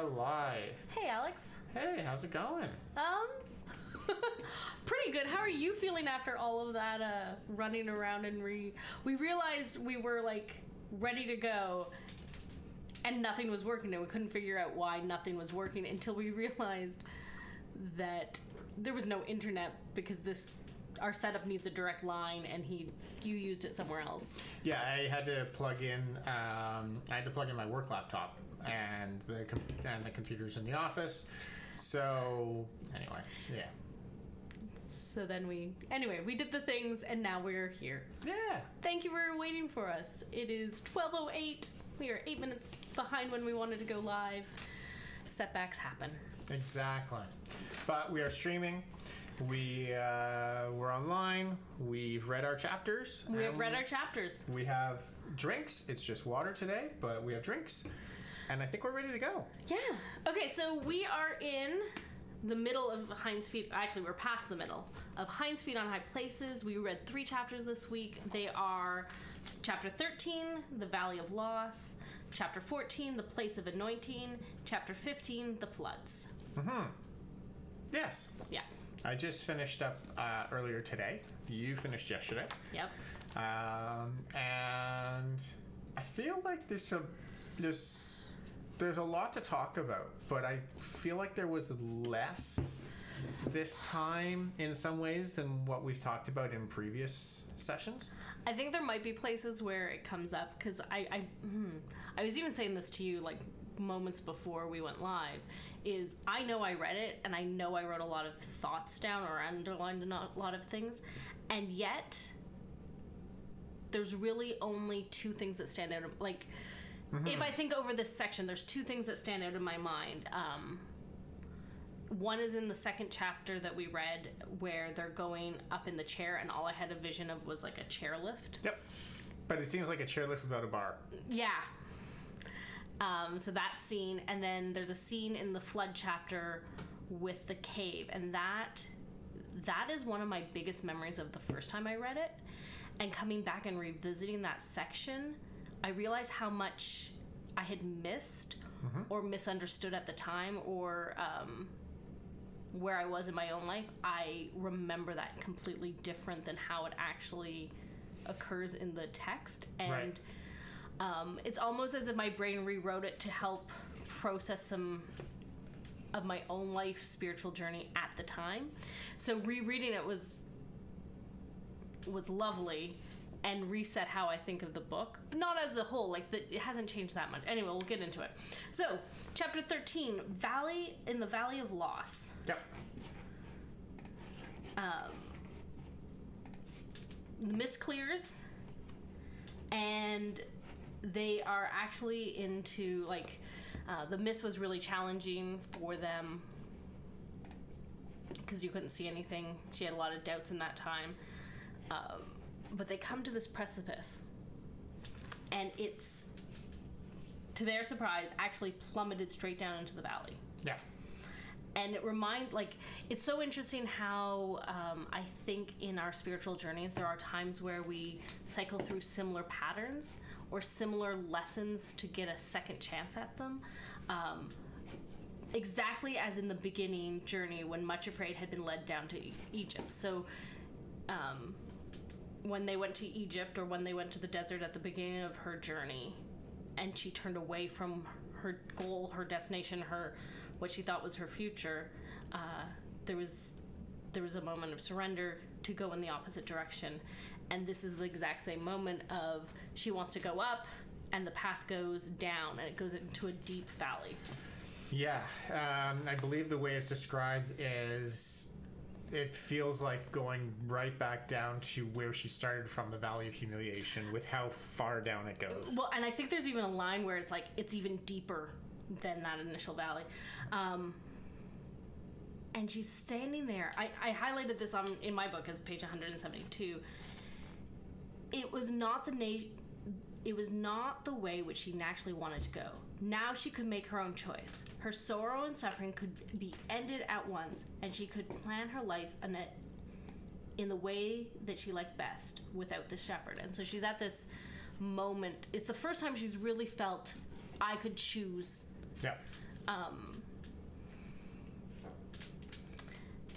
live. Hey, Alex. Hey, how's it going? Pretty good. How are you feeling after all of that running around and we realized we were like ready to go and nothing was working and we couldn't figure out why nothing was working until we realized that there was no internet because our setup needs a direct line and you used it somewhere else. Yeah, I had to plug in my work laptop and the computers in the office. So anyway, yeah. So then we did the things and now we're here. Yeah. Thank you for waiting for us. It is 12:08. We are 8 minutes behind when we wanted to go live. Setbacks happen. Exactly. But we are streaming. We're online. We've read our chapters. We have read our chapters. We have drinks. It's just water today, but we have drinks. And I think we're ready to go. Yeah. Okay, so we are in the middle of Hinds' Feet. Actually, we're past the middle of Hinds' Feet on High Places. We read 3 chapters this week. They are Chapter 13, The Valley of Loss. Chapter 14, The Place of Anointing. Chapter 15, The Floods. Mm-hmm. Yes. Yeah. I just finished up earlier today. You finished yesterday. Yep. And I feel like there's a lot to talk about, but I feel like there was less this time in some ways than what we've talked about in previous sessions. I think there might be places where it comes up because I was even saying this to you like moments before we went live. Is I know I read it and I know I wrote a lot of thoughts down or underlined a lot of things, and yet there's really only 2 things that stand out. Like. Mm-hmm. If I think over this section, there's 2 things that stand out in my mind. One is in the second chapter that we read where they're going up in the chair and all I had a vision of was like a chairlift. Yep. But it seems like a chairlift without a bar. Yeah. So that scene. And then there's a scene in the flood chapter with the cave. And that is one of my biggest memories of the first time I read it. And coming back and revisiting that section, I realized how much I had missed or misunderstood at the time or where I was in my own life. I remember that completely different than how it actually occurs in the text. And it's almost as if my brain rewrote it to help process some of my own life spiritual journey at the time. So rereading it was lovely and reset how I think of the book. But not as a whole, it hasn't changed that much. Anyway, we'll get into it. So, chapter 13, in the Valley of Loss. Yep. The mist clears, and they are actually into, the mist was really challenging for them because you couldn't see anything. She had a lot of doubts in that time. But they come to this precipice, and it's, to their surprise, actually plummeted straight down into the valley. Yeah. And it's so interesting how I think in our spiritual journeys there are times where we cycle through similar patterns or similar lessons to get a second chance at them. Exactly as in the beginning journey when Much Afraid had been led down to Egypt. So, when they went to Egypt or when they went to the desert at the beginning of her journey and she turned away from her goal, her destination, what she thought was her future, there was a moment of surrender to go in the opposite direction. And this is the exact same moment of she wants to go up and the path goes down and it goes into a deep valley. Yeah. I believe the way it's described is it feels like going right back down to where she started from, the Valley of Humiliation, with how far down it goes. Well, and I think there's even a line where it's it's even deeper than that initial valley. And she's standing there. I highlighted this in my book as page 172. It was not the way which she naturally wanted to go. Now she could make her own choice. Her sorrow and suffering could be ended at once, and she could plan her life in the way that she liked best without the shepherd. And so she's at this moment. It's the first time she's really felt I could choose. Yeah.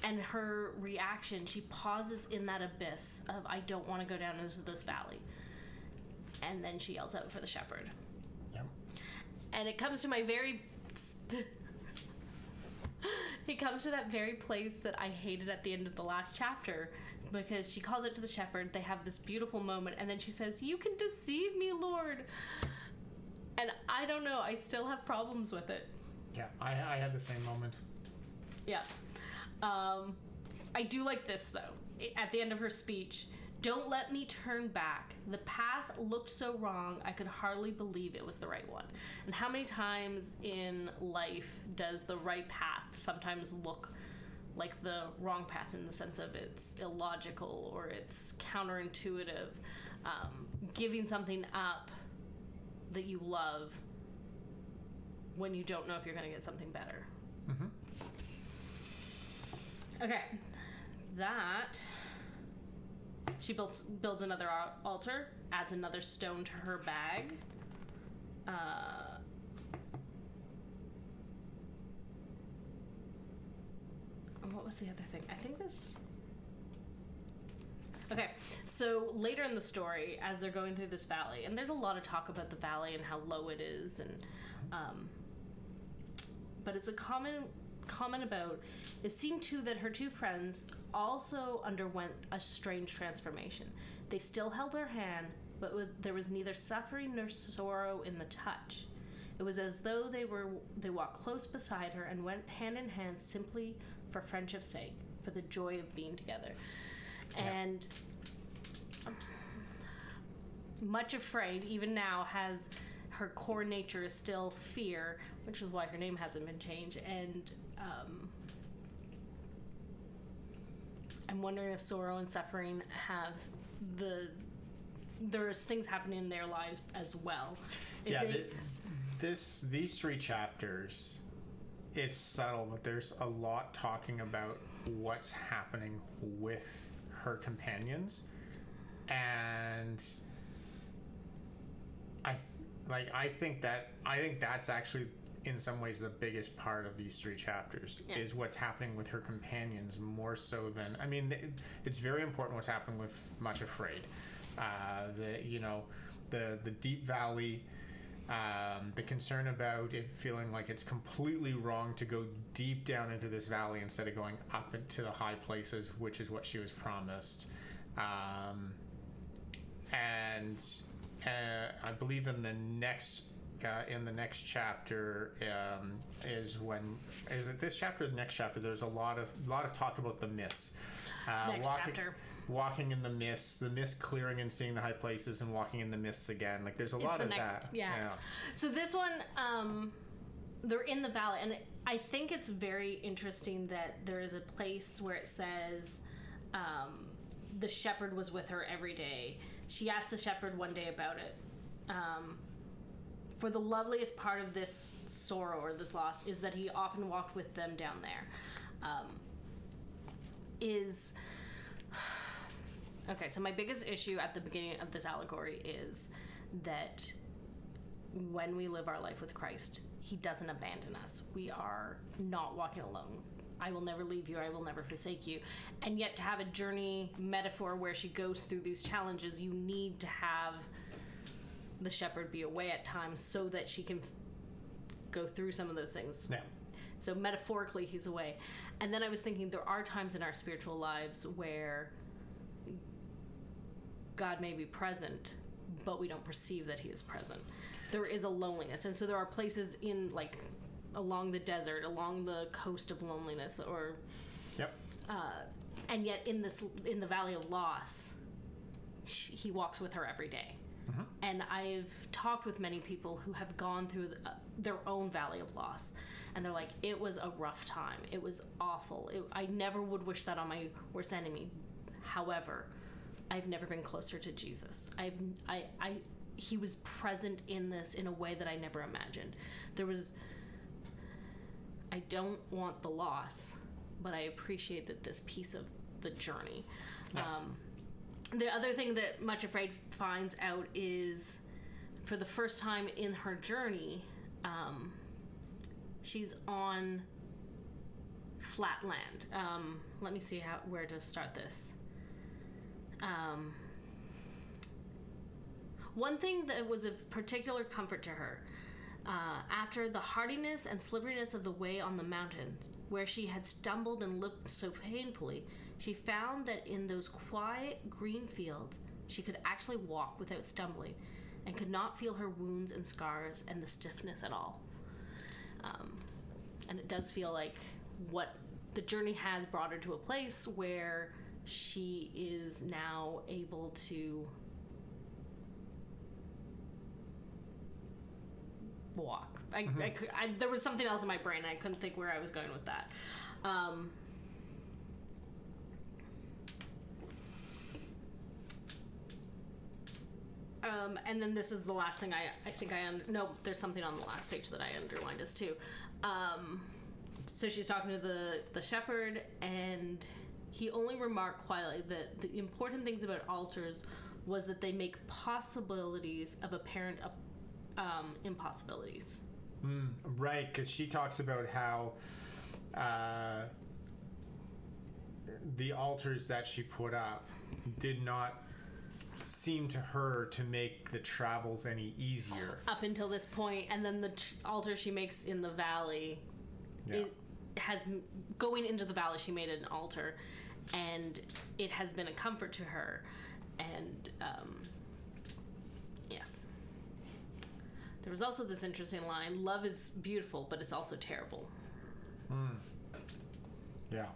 And her reaction, she pauses in that abyss of, I don't want to go down into this valley. And then she yells out for the shepherd. Yep. And it comes to my very... it comes to that very place that I hated at the end of the last chapter, because she calls out to the shepherd. They have this beautiful moment, and then she says, "You can deceive me, Lord." And I don't know, I still have problems with it. Yeah, I had the same moment. Yeah. I do like this, though. At the end of her speech, "Don't let me turn back. The path looked so wrong, I could hardly believe it was the right one." And how many times in life does the right path sometimes look like the wrong path, in the sense of it's illogical or it's counterintuitive? Giving something up that you love when you don't know if you're going to get something better. Mm-hmm. Okay, that... She builds another altar, adds another stone to her bag. What was the other thing? I think this... Okay, so later in the story, as they're going through this valley, and there's a lot of talk about the valley and how low it is, and but it's a comment about, it seemed too that her two friends also underwent a strange transformation. They still held her hand, but there was neither suffering nor sorrow in the touch. It was as though they walked close beside her and went hand in hand simply for friendship's sake, for the joy of being together. Yeah. And Much Afraid, even now, has her core nature is still fear, which is why her name hasn't been changed. And I'm wondering if sorrow and suffering have there's things happening in their lives as well. These 3 chapters, it's subtle, but there's a lot talking about what's happening with her companions, and I think that's actually in some ways the biggest part of these 3 chapters, is what's happening with her companions, more so than, I mean, it's very important what's happening with Much Afraid. The deep valley, the concern about it feeling like it's completely wrong to go deep down into this valley instead of going up into the high places, which is what she was promised. And I believe in the next chapter is it this chapter or the next chapter? There's a lot of talk about the mist. Walking in the mist clearing and seeing the high places, and walking in the mists again. Like there's a lot of that. Yeah. So this one, they're in the valley, and I think it's very interesting that there is a place where it says the shepherd was with her every day. She asked the shepherd one day about it. For the loveliest part of this sorrow or this loss is that he often walked with them down there. Okay, so my biggest issue at the beginning of this allegory is that when we live our life with Christ, he doesn't abandon us. We are not walking alone. I will never leave you, I will never forsake you. And yet to have a journey metaphor where she goes through these challenges, you need to have the shepherd be away at times so that she can go through some of those things. Yeah. So metaphorically, he's away. And then I was thinking there are times in our spiritual lives where God may be present, but we don't perceive that he is present. There is a loneliness. And so there are places in, like, along the desert, along the coast of loneliness, or... Yep. And yet in the Valley of Loss, he walks with her every day. Mm-hmm. And I've talked with many people who have gone through their own Valley of Loss, and they're like, it was a rough time. It was awful. I never would wish that on my worst enemy. However, I've never been closer to Jesus. He was present in this in a way that I never imagined. I don't want the loss, but I appreciate that this piece of the journey. Yeah. The other thing that Much Afraid finds out is, for the first time in her journey, she's on flat land. Let me see where to start this. One thing that was of particular comfort to her, after the hardiness and slipperiness of the way on the mountains, where she had stumbled and limped so painfully, she found that in those quiet green fields she could actually walk without stumbling, and could not feel her wounds and scars and the stiffness at all. And it does feel like what the journey has brought her to a place where she is now able to walk. There was something else in my brain. I couldn't think where I was going with that. And then this is the last thing I think no, there's something on the last page that I underlined as too. So she's talking to the shepherd, and he only remarked quietly that the important things about altars was that they make possibilities of apparent impossibilities. Right, because she talks about how the altars that she put up did not seem to her to make the travels any easier. Up until this point, and then the altar she makes in the valley, it has, going into the valley she made an altar, and it has been a comfort to her. And yes. There was also this interesting line, love is beautiful, but it's also terrible. Yeah.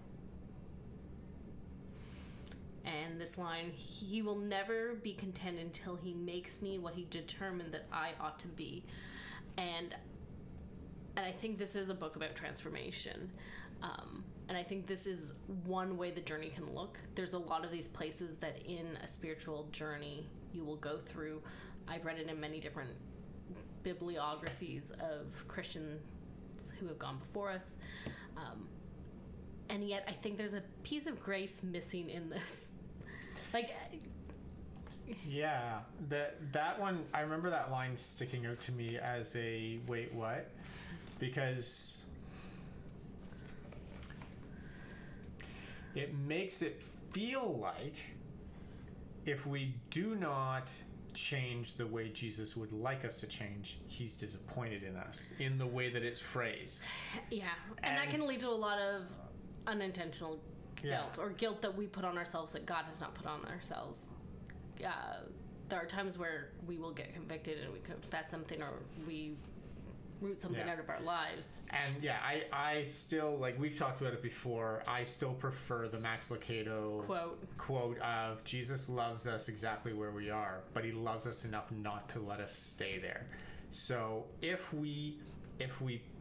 And this line, he will never be content until he makes me what he determined that I ought to be. And I think this is a book about transformation. And I think this is one way the journey can look. There's a lot of these places that in a spiritual journey you will go through. I've read it in many different bibliographies of Christians who have gone before us. And yet I think there's a piece of grace missing in this. Yeah, that one, I remember that line sticking out to me as a wait, what? Because it makes it feel like if we do not change the way Jesus would like us to change, he's disappointed in us in the way that it's phrased. Yeah, and that can lead to a lot of unintentional guilt, or guilt that we put on ourselves that God has not put on ourselves. There are times where we will get convicted and we confess something, or we root something out of our lives. And I still, like we've talked about it before, I still prefer the Max Lucado quote of Jesus loves us exactly where we are, but he loves us enough not to let us stay there. So if we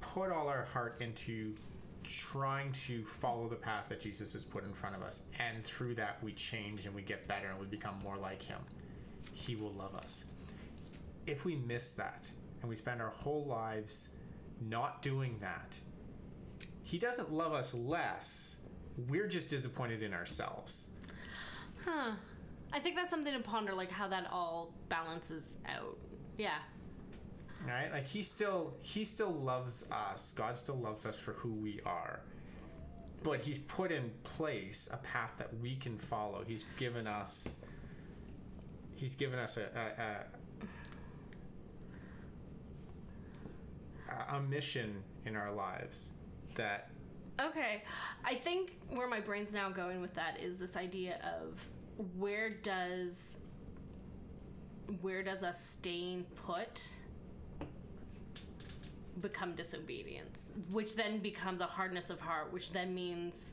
put all our heart into trying to follow the path that Jesus has put in front of us, and through that we change and we get better and we become more like him, he will love us. If we miss that and we spend our whole lives not doing that, he doesn't love us less. We're just disappointed in ourselves. I think that's something to ponder, like how that all balances out. Yeah. Right? Like he still loves us. God still loves us for who we are. But he's put in place a path that we can follow. He's given us a mission in our lives that... Okay. I think where my brain's now going with that is this idea of where does us staying put become disobedience, which then becomes a hardness of heart, which then means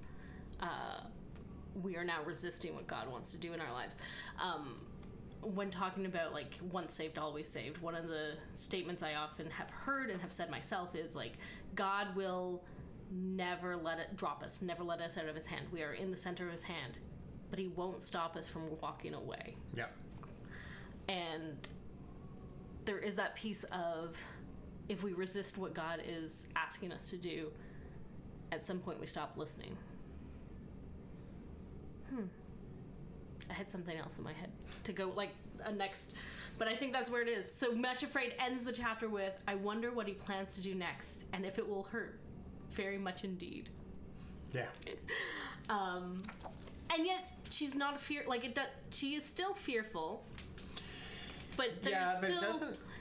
we are now resisting what God wants to do in our lives. When talking about like once saved, always saved, one of the statements I often have heard and have said myself is like, God will never let it drop us, never let us out of his hand. We are in the center of his hand, but he won't stop us from walking away. Yeah. And there is that piece of, if we resist what God is asking us to do, at some point we stop listening. I had something else in my head to go, like a next But I think that's where it is. So Much Afraid ends the chapter with, I wonder what he plans to do next, and if it will hurt very much indeed. Yeah. And yet she's not she is still fearful, but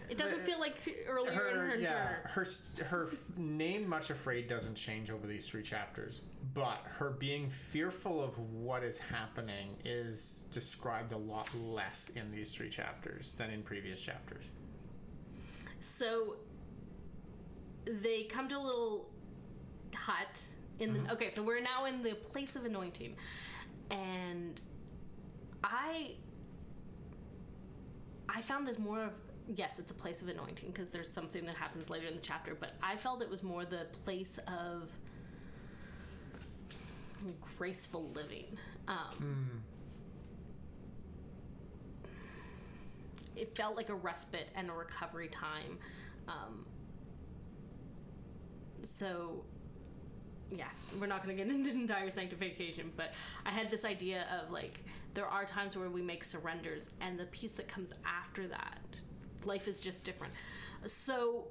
it doesn't feel like earlier in her journey. Her name Much Afraid doesn't change over these 3 chapters, but her being fearful of what is happening is described a lot less in these 3 chapters than in previous chapters. So they come to a little hut in the okay, so we're now in the place of anointing, and I found this more of, yes, it's a place of anointing because there's something that happens later in the chapter, but I felt it was more the place of graceful living. It felt like a respite and a recovery time. So, yeah, we're not going to get into entire sanctification, but I had this idea of, like, there are times where we make surrenders, and the piece that comes after that, life is just different. So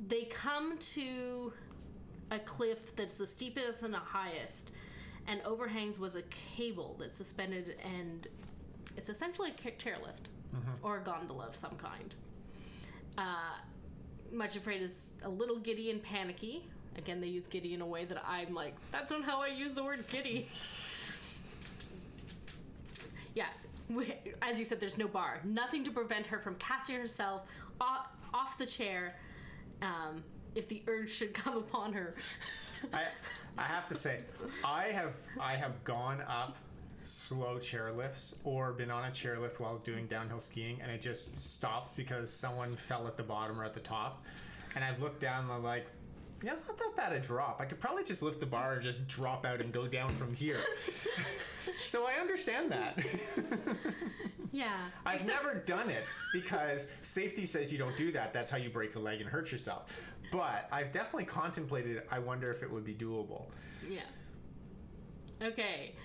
they come to a cliff that's the steepest and the highest, and overhangs was a cable that's suspended, and it's essentially a chairlift or a gondola of some kind. Much Afraid is a little giddy and panicky. Again, they use giddy in a way that I'm like, that's not how I use the word giddy. Yeah, as you said, there's no bar. Nothing to prevent her from casting herself off the chair if the urge should come upon her. I have to say, I have gone up slow chairlifts or been on a chairlift while doing downhill skiing, and it just stops because someone fell at the bottom or at the top, and I've looked down and I'm like, yeah, it's not that bad a drop. I could probably just lift the bar and just drop out and go down from here. So I understand that. Yeah. I've never done it because safety says you don't do that. That's how you break a leg and hurt yourself. But I've definitely contemplated it. I wonder if it would be doable. Yeah. Okay.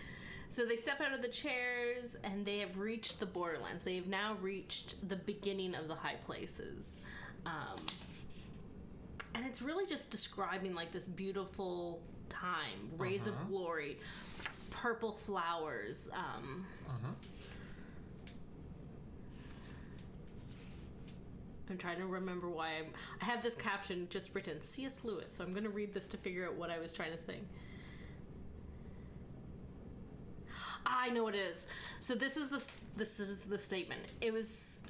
So they step out of the chairs and they have reached the borderlands. They have now reached the beginning of the high places. And it's really just describing like this beautiful time, rays of glory, purple flowers. I'm trying to remember why I have this caption just written, C.S. Lewis, so I'm going to read this to figure out what I was trying to think. I know what it is. So this is the statement. It was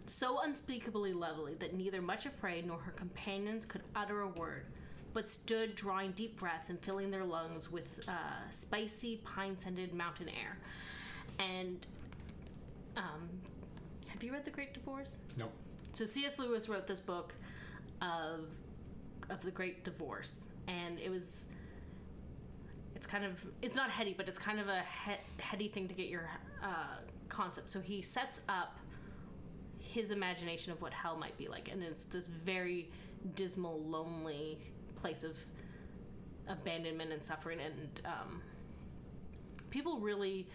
so unspeakably lovely that neither Much Afraid nor her companions could utter a word, but stood drawing deep breaths and filling their lungs with spicy, pine-scented mountain air. And have you read The Great Divorce? No. So C.S. Lewis wrote this book of the Great Divorce, and it's not heady, but it's kind of a heady thing to get your concept. So he sets up his imagination of what hell might be like, and it's this very dismal, lonely place of abandonment and suffering, and people really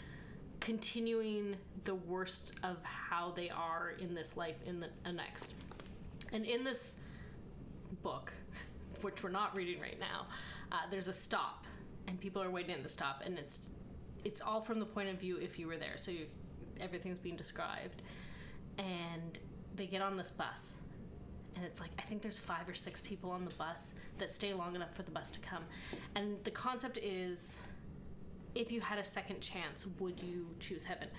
continuing the worst of how they are in this life in the next. And in this book, which we're not reading right now, there's a stop, and people are waiting at the stop, and it's all from the point of view if you were there. So everything's being described, and they get on this bus, and it's like, I think there's 5 or 6 people on the bus that stay long enough for the bus to come. And the concept is, if you had a second chance, would you choose heaven?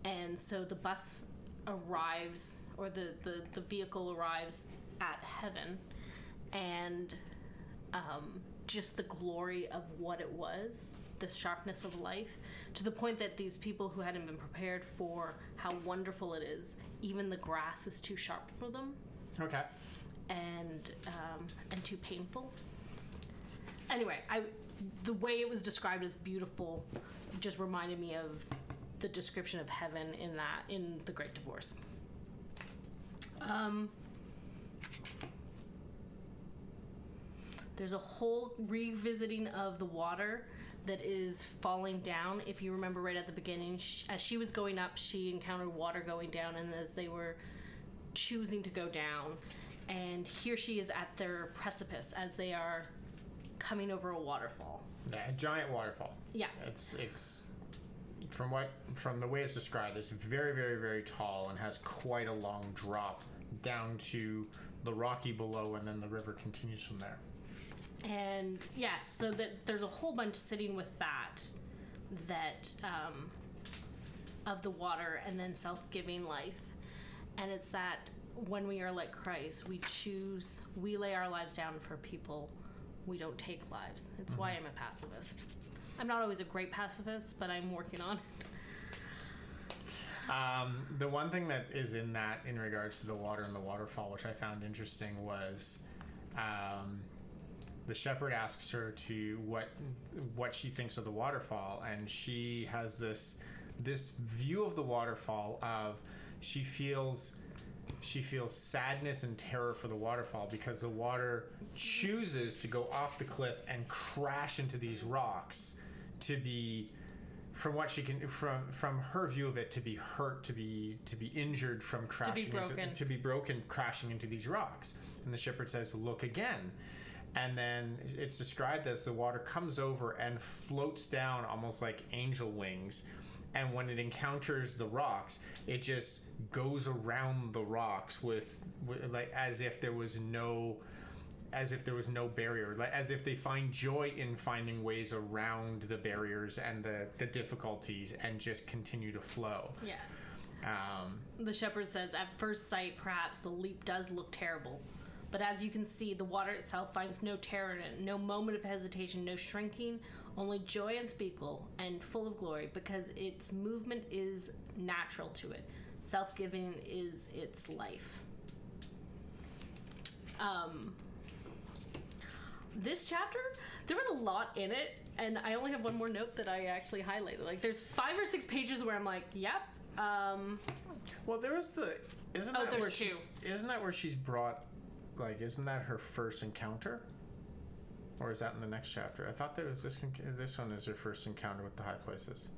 And so the bus arrives, or the vehicle arrives at heaven, and just the glory of what it was, the sharpness of life, to the point that these people who hadn't been prepared for how wonderful it is, even the grass is too sharp for them. Okay. And too painful. Anyway, the way it was described as beautiful just reminded me of the description of heaven in The Great Divorce. There's a whole revisiting of the water that is falling down. If you remember right at the beginning, as she was going up, she encountered water going down, and as they were choosing to go down, and here she is at their precipice as they are coming over a waterfall. Yeah, a giant waterfall. Yeah. It's from the way it's described, it's very, very, very tall and has quite a long drop down to the rocky below, and then the river continues from there. And yes, so that there's a whole bunch sitting with that of the water and then self-giving life. And it's that when we are like Christ, we lay our lives down for people. We don't take lives. It's why I'm a pacifist. I'm not always a great pacifist, but I'm working on it. The one thing that is in that, in regards to the water and the waterfall, which I found interesting, was the shepherd asks her to what she thinks of the waterfall, and she has this view of the waterfall of she feels sadness and terror for the waterfall because the water chooses to go off the cliff and crash into these rocks to be, from what she can, from her view of it, to be hurt, to be injured from crashing, to be broken, crashing into these rocks. And the shepherd says, "Look again." And then it's described as the water comes over and floats down almost like angel wings. And when it encounters the rocks, it just goes around the rocks with like as if there was no barrier, like as if they find joy in finding ways around the barriers and the difficulties and just continue to flow. Yeah. The shepherd says, at first sight, perhaps the leap does look terrible. But as you can see, the water itself finds no terror in it, no moment of hesitation, no shrinking, only joy unspeakable and full of glory, because its movement is natural to it. Self-giving is its life. This chapter, there was a lot in it, and I only have one more note that I actually highlighted. Like, there's 5 or 6 pages where I'm like, yep. Well, there was isn't that where she's brought, like, isn't that her first encounter? Or is that in the next chapter? I thought there was this one is her first encounter with the high places.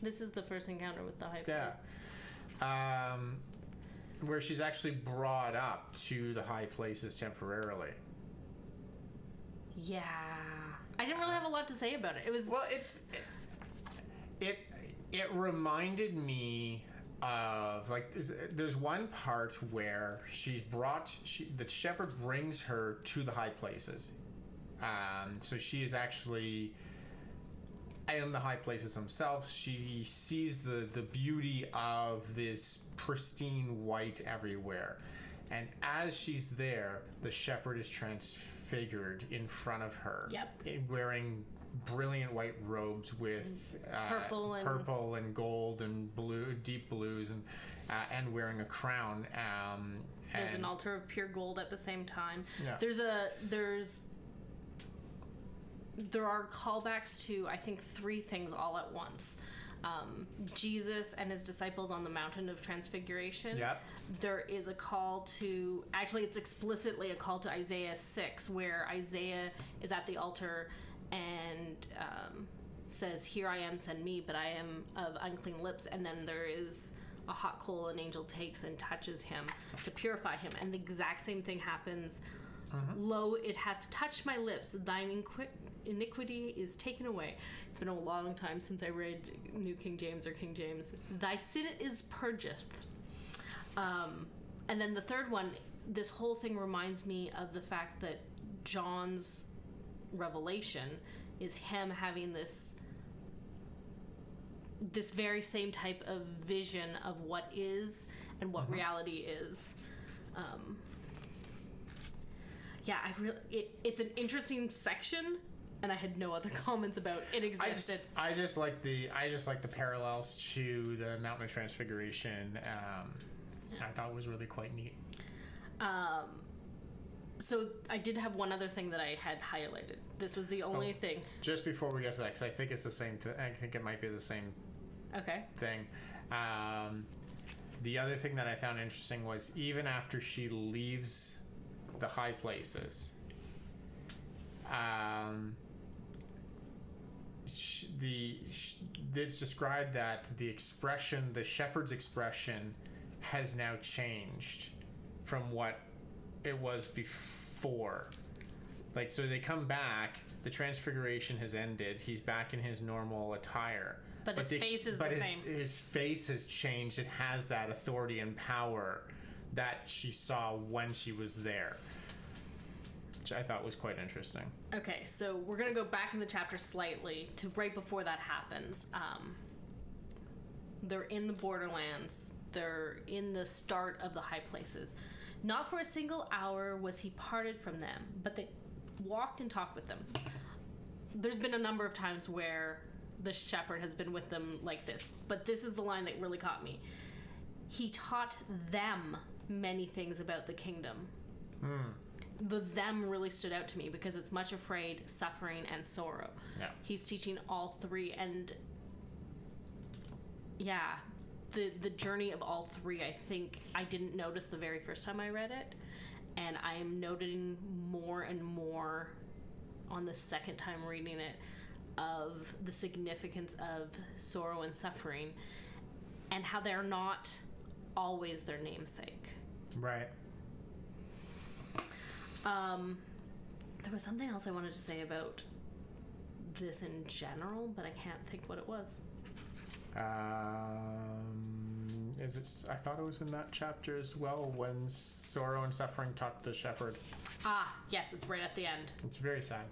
This is the first encounter with the high places. Yeah. Where she's actually brought up to the high places temporarily. Yeah. I didn't really have a lot to say about it. It was... Well, it reminded me of, like, there's one part where the shepherd brings her to the high places. So she is actually in the high places themselves. She sees the beauty of this pristine white everywhere. And as she's there, the shepherd is transfigured in front of her. Yep. Wearing brilliant white robes with purple and gold and blue, deep blues, and wearing a crown. There's an altar of pure gold at the same time. Yeah. There are callbacks to, I think, 3 things all at once. Jesus and his disciples on the mountain of transfiguration. Yep. There is a call to, actually it's explicitly a call to Isaiah 6, where Isaiah is at the altar and says, "Here I am, send me, but I am of unclean lips." And then there is a hot coal an angel takes and touches him to purify him. And the exact same thing happens. Lo, it hath touched my lips, thine iniquity is taken away. It's been a long time since I read New King James or King James. Thy sin is purgeth. And then the third one, this whole thing reminds me of the fact that John's revelation is him having this very same type of vision of what is and what reality is. Yeah, it's an interesting section, and I had no other comments about it existed. I just like the parallels to the Mountain of Transfiguration. I thought it was really quite neat. So I did have one other thing that I had highlighted. This was the only thing. Just before we get to that, because I think it's the same thing. I think it might be the same thing. The other thing that I found interesting was even after she leaves the high places, it's described that the shepherd's expression has now changed from what it was before. Like, so they come back, the transfiguration has ended, he's back in his normal attire. But his face is the same. His face has changed. It has that authority and power that she saw when she was there, which I thought was quite interesting. Okay, so we're going to go back in the chapter slightly to right before that happens. They're in the borderlands. They're in the start of the high places. Not for a single hour was he parted from them, but they walked and talked with them. There's been a number of times where the shepherd has been with them like this, but this is the line that really caught me. He taught them many things about the kingdom. The them really stood out to me because it's much afraid, suffering, and sorrow. Yeah. He's teaching all three, and yeah, the journey of all three, I think I didn't notice the very first time I read it, and I am noting more and more on the second time reading it of the significance of sorrow and suffering and how they're not always their namesake. Right. There was something else I wanted to say about this in general, but I can't think what it was. Is it? I thought it was in that chapter as well when sorrow and suffering talk to the shepherd. Ah, yes, it's right at the end. It's very sad.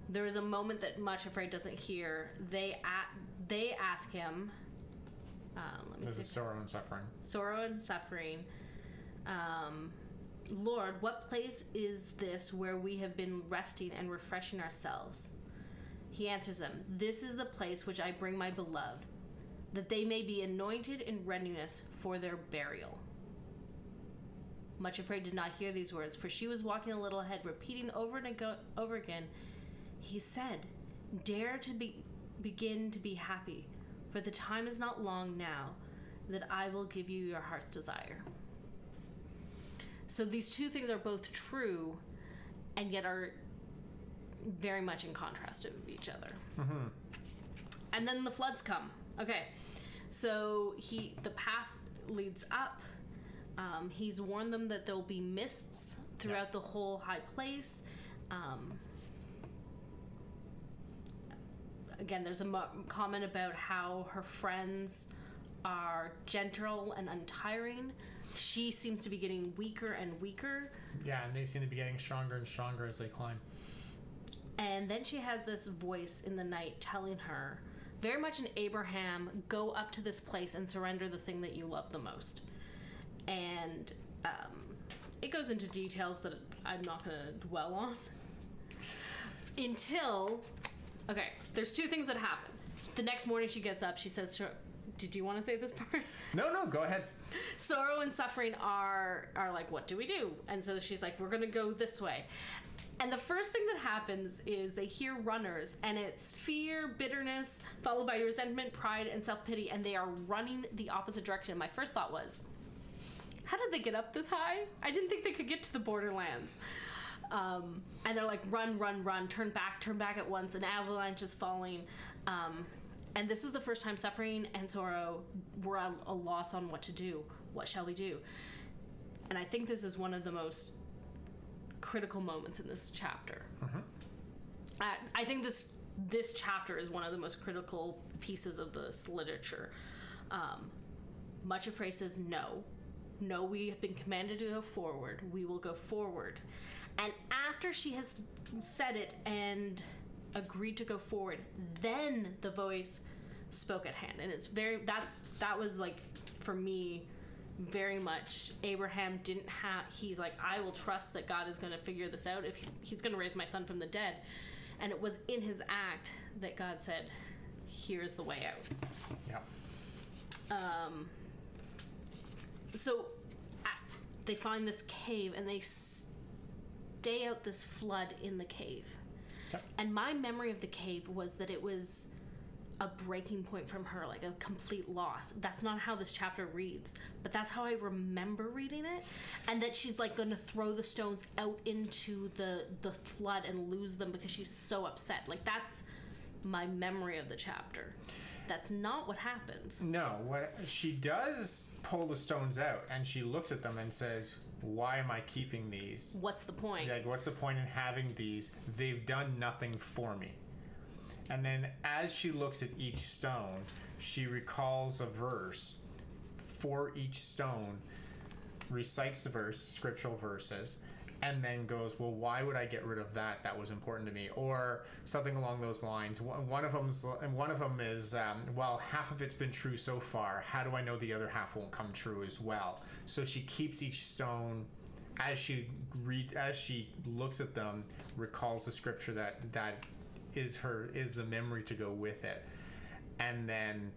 There is a moment that Much Afraid doesn't hear. They ask him. Let me This see. is sorrow and suffering. Sorrow and suffering. Lord, what place is this where we have been resting and refreshing ourselves? He answers them, this is the place which I bring my beloved, that they may be anointed in readiness for their burial. Much Afraid did not hear these words, for she was walking a little ahead, repeating over and over again, he said, dare to begin to be happy, for the time is not long now, that I will give you your heart's desire. So these two things are both true, and yet are very much in contrast of each other. Mm-hmm. And then the floods come. Okay, so the path leads up. He's warned them that there'll be mists throughout the whole high place. Again, there's a comment about how her friends are gentle and untiring. She seems to be getting weaker and weaker. Yeah, and they seem to be getting stronger and stronger as they climb. And then she has this voice in the night telling her, very much an Abraham, go up to this place and surrender the thing that you love the most. And it goes into details that I'm not going to dwell on. Okay, there's two things that happen. The next morning she gets up, she says, did you want to say this part? No, go ahead. Sorrow and suffering are like, what do we do? And so she's like, we're going to go this way. And the first thing that happens is they hear runners, and it's fear, bitterness, followed by resentment, pride, and self-pity, and they are running the opposite direction. My first thought was, how did they get up this high? I didn't think they could get to the borderlands. And they're like, run, turn back at once, an avalanche is falling. And this is the first time suffering and sorrow were at a loss on what to do. What shall we do? And I think this is one of the most critical moments in this chapter. Mm-hmm. I think this chapter is one of the most critical pieces of this literature. Much Afraid says, no, we have been commanded to go forward. We will go forward. And after she has said it and agreed to go forward, then the voice spoke at hand. And it's that was like, for me, very much Abraham he's like, I will trust that God is going to figure this out if he's going to raise my son from the dead. And it was in his act that God said, here's the way out. Yeah. So they find this cave and they stay out this flood in the cave. Yep. And my memory of the cave was that it was a breaking point from her, like a complete loss. That's not how this chapter reads, but that's how I remember reading it. And that she's like going to throw the stones out into the flood and lose them because she's so upset. Like, that's my memory of the chapter. That's not what happens. No, what she does, pull the stones out, and she looks at them and says, why am I keeping these? What's the point? Like, what's the point in having these? They've done nothing for me. And then as she looks at each stone, she recalls a verse for each stone, recites the verse, scriptural verses, and then goes, well, why would I get rid of that? That was important to me. Or something along those lines. One of them is, well, half of it's been true so far. How do I know the other half won't come true as well? So she keeps each stone, as she looks at them, recalls the scripture that is the memory to go with it, and then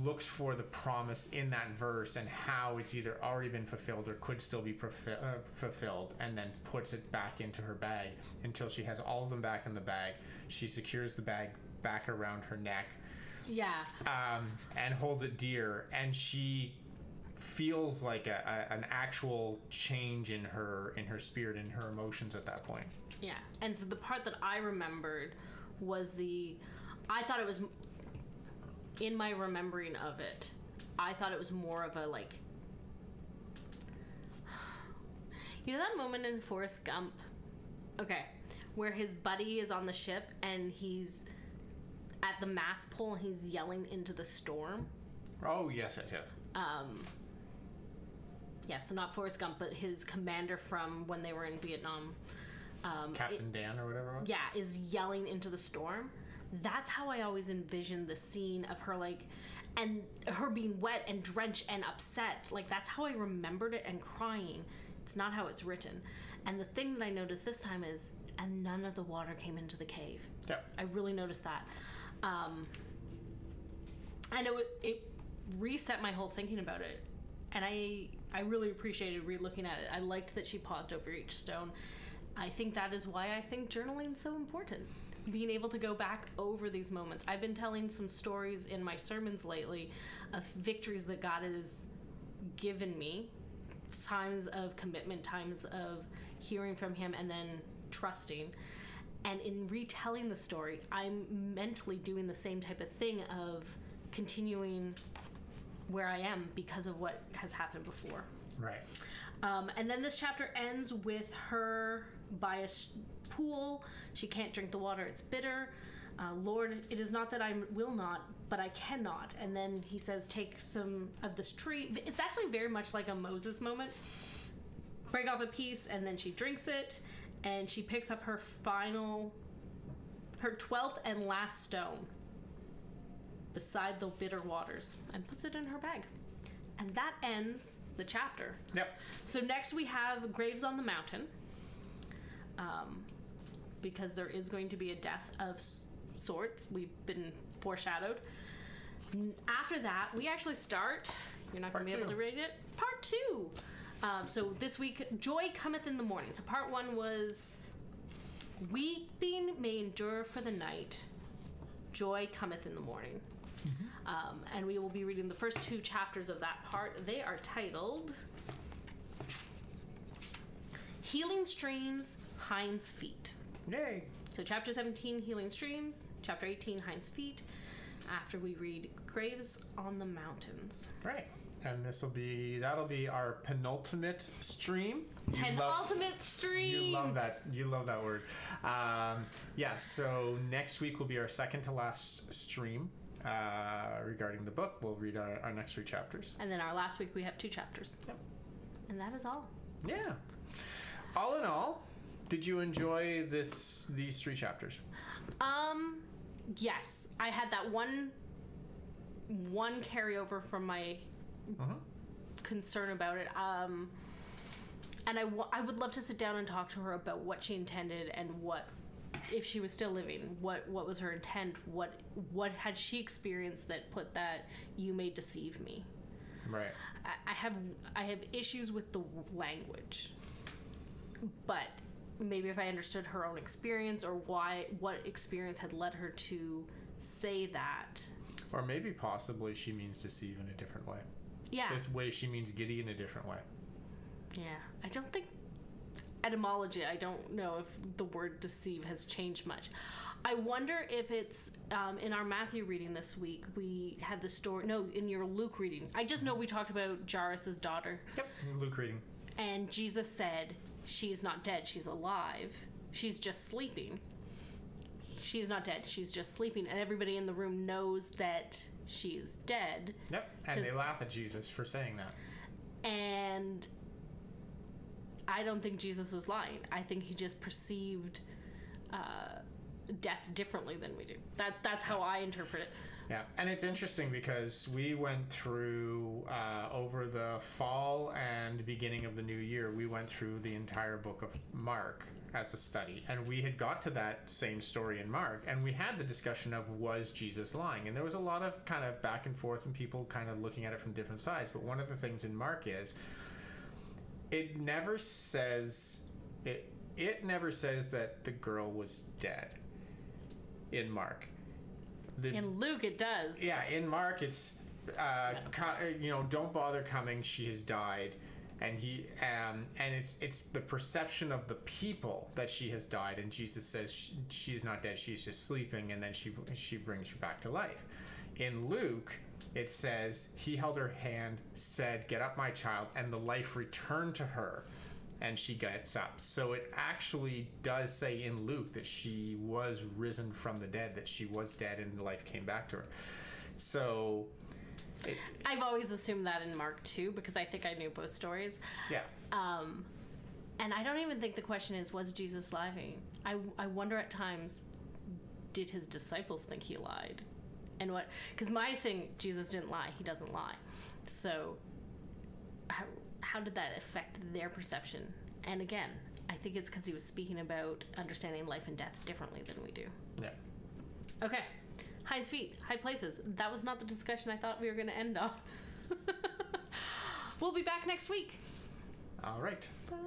looks for the promise in that verse and how it's either already been fulfilled or could still be fulfilled, and then puts it back into her bag until she has all of them back in the bag. She secures the bag back around her neck, and holds it dear, and she feels like an actual change in her spirit, in her emotions at that point. Yeah. And so the part that I remembered was I thought it was, in my remembering of it, I thought it was more of a, like, you know that moment in Forrest Gump, okay, where his buddy is on the ship and he's at the mast pole and he's yelling into the storm? Oh, yes. Yeah, so not Forrest Gump, but his commander from when they were in Vietnam. Captain Dan or whatever it was? Yeah, is yelling into the storm. That's how I always envisioned the scene of her, like, and her being wet and drenched and upset. Like, that's how I remembered it, and crying. It's not how it's written. And the thing that I noticed this time is, and none of the water came into the cave. Yeah. I really noticed that. And it reset my whole thinking about it. And I really appreciated re-looking at it. I liked that she paused over each stone. I think that is why I think journaling is so important. Being able to go back over these moments. I've been telling some stories in my sermons lately of victories that God has given me. Times of commitment, times of hearing from Him and then trusting. And in retelling the story, I'm mentally doing the same type of thing of continuing where I am because of what has happened before. Right. And then this chapter ends with her by a pool. She can't drink the water. It's bitter. Lord, it is not that I will not, but I cannot. And then he says, take some of this tree. It's actually very much like a Moses moment. Break off a piece, and then she drinks it, and she picks up her 12th and last stone beside the bitter waters and puts it in her bag. And that ends the chapter. Yep. So next we have Graves on the Mountain, because there is going to be a death of sorts. We've been foreshadowed. After that, we actually start, you're not going to be able to read it, part 2. So this week, Joy Cometh in the Morning. So part 1 was Weeping may endure for the night, joy cometh in the morning. Mm-hmm. And we will be reading the first 2 chapters of that part. They are titled Healing Streams, Hinds' Feet. Yay! So chapter 17, Healing Streams. Chapter 18, Hinds' Feet. After we read Graves on the Mountains. Right. And that'll be our penultimate stream. Stream. You love that. You love that word. Yes. So next week will be our second to last stream regarding the book. We'll read our next 3 chapters. And then our last week we have 2 chapters. Yep. And that is all. Yeah. All in all, did you enjoy these 3 chapters? Yes. I had that one carryover from my concern about it. And I would love to sit down and talk to her about what she intended and what, if she was still living, what was her intent? What had she experienced that put that you may deceive me? Right. I have issues with the language, but maybe if I understood her own experience or what experience had led her to say that. Or maybe possibly she means deceive in a different way. Yeah. This way she means giddy in a different way. Yeah. I don't think etymology, I don't know if the word deceive has changed much. I wonder if it's in our Matthew reading this week, we had the story. No, in your Luke reading. I just know we talked about Jairus' daughter. Yep, Luke reading. And Jesus said, she's not dead, she's alive. She's just sleeping. She's not dead, she's just sleeping. And everybody in the room knows that she is dead. Yep, and they laugh at Jesus for saying that. And I don't think Jesus was lying. I think he just perceived death differently than we do. That's how I interpret it. Yeah, and it's interesting because we went through, over the fall and beginning of the new year, we went through the entire book of Mark as a study. And we had got to that same story in Mark, and we had the discussion of, was Jesus lying? And there was a lot of kind of back and forth and people kind of looking at it from different sides. But one of the things in Mark is, it never says that the girl was dead in Mark. In Luke, it does. Yeah, in Mark, it's don't bother coming. She has died, and it's the perception of the people that she has died. And Jesus says she's not dead. She's just sleeping, and then she brings her back to life. In Luke, it says he held her hand, said, "Get up, my child," and the life returned to her. And she gets up. So it actually does say in Luke that she was risen from the dead, that she was dead and life came back to her. So I've always assumed that in Mark too, because I think I knew both stories. Yeah. And I don't even think the question is, was Jesus lying? I wonder at times, did his disciples think he lied? And what? Because my thing, Jesus didn't lie. He doesn't lie. So how did that affect their perception? And again, I think it's because he was speaking about understanding life and death differently than we do. Yeah. Okay. Hinds feet, high places. That was not the discussion I thought we were going to end on. We'll be back next week. All right. Bye.